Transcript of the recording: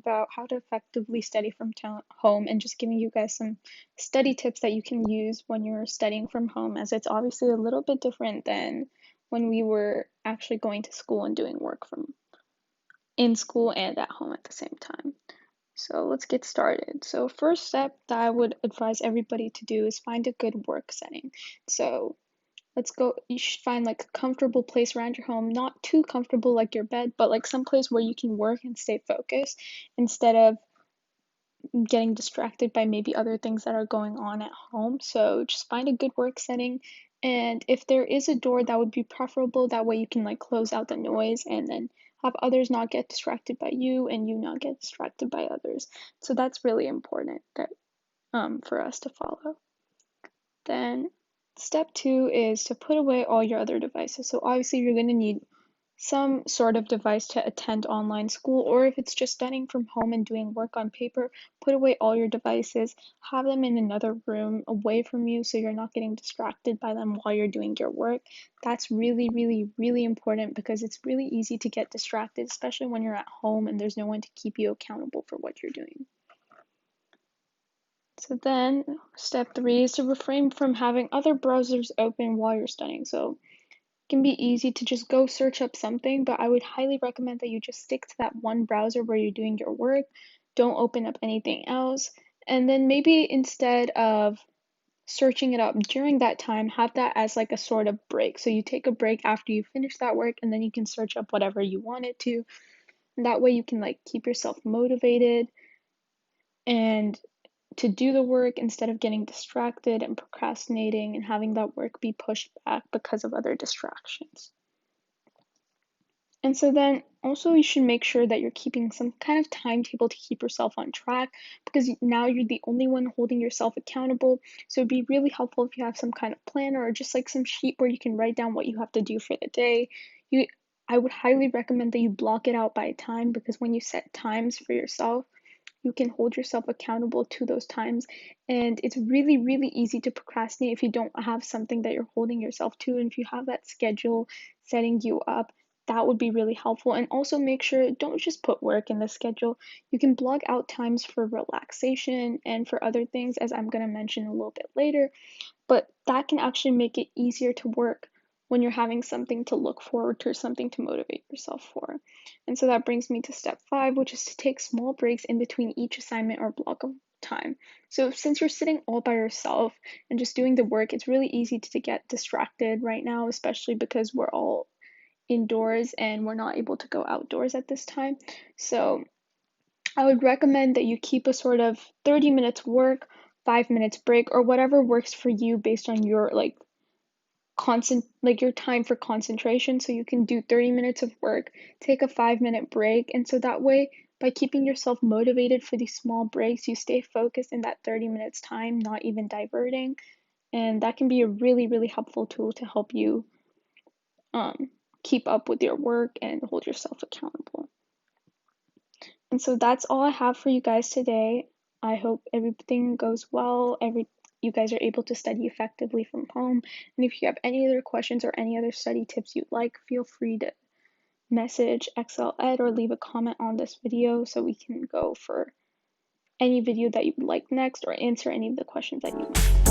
about how to effectively study from home and just giving you guys some study tips that you can use when you're studying from home, as it's obviously a little bit different than when we were actually going to school and doing work from in school and at home at the same time. So let's get started. So first step that I would advise everybody to do is find a good work setting. So let's go, you should find like a comfortable place around your home, not too comfortable like your bed, but like some place where you can work and stay focused instead of getting distracted by maybe other things that are going on at home. So just find a good work setting. And if there is a door, that would be preferable. That way you can like close out the noise and then have others not get distracted by you and you not get distracted by others. So that's really important that for us to follow. Then step 2 is to put away all your other devices. So obviously you're going to need some sort of device to attend online school, or if it's just studying from home and doing work on paper, put away all your devices, have them in another room away from you so you're not getting distracted by them while you're doing your work. That's really, really, really important because it's really easy to get distracted, especially when you're at home and there's no one to keep you accountable for what you're doing. So then step 3 is to refrain from having other browsers open while you're studying. So can be easy to just go search up something, but I would highly recommend that you just stick to that one browser where you're doing your work. Don't open up anything else. And then maybe instead of searching it up during that time, have that as like a sort of break. So you take a break after you finish that work and then you can search up whatever you wanted to. And that way you can like keep yourself motivated and to do the work instead of getting distracted and procrastinating and having that work be pushed back because of other distractions. And so then also you should make sure that you're keeping some kind of timetable to keep yourself on track because now you're the only one holding yourself accountable. So it'd be really helpful if you have some kind of planner or just like some sheet where you can write down what you have to do for the day. I would highly recommend that you block it out by time because when you set times for yourself, you can hold yourself accountable to those times. And it's really, really easy to procrastinate if you don't have something that you're holding yourself to. And if you have that schedule setting you up, that would be really helpful. And also make sure, don't just put work in the schedule. You can block out times for relaxation and for other things, as I'm going to mention a little bit later. But that can actually make it easier to work when you're having something to look forward to or something to motivate yourself for. And so that brings me to step 5, which is to take small breaks in between each assignment or block of time. So since you're sitting all by yourself and just doing the work, it's really easy to get distracted right now, especially because we're all indoors and we're not able to go outdoors at this time. So I would recommend that you keep a sort of 30 minutes work, 5 minutes break, or whatever works for you based on your your time for concentration. So you can do 30 minutes of work, take a 5-minute break, and so that way by keeping yourself motivated for these small breaks, you stay focused in that 30 minutes time, not even diverting, and that can be a really, really helpful tool to help you keep up with your work and hold yourself accountable. And so that's all I have for you guys today. I hope everything goes well, you guys are able to study effectively from home. And if you have any other questions or any other study tips you'd like, feel free to message exceledlearning or leave a comment on this video so we can go for any video that you would like next or answer any of the questions that you might have.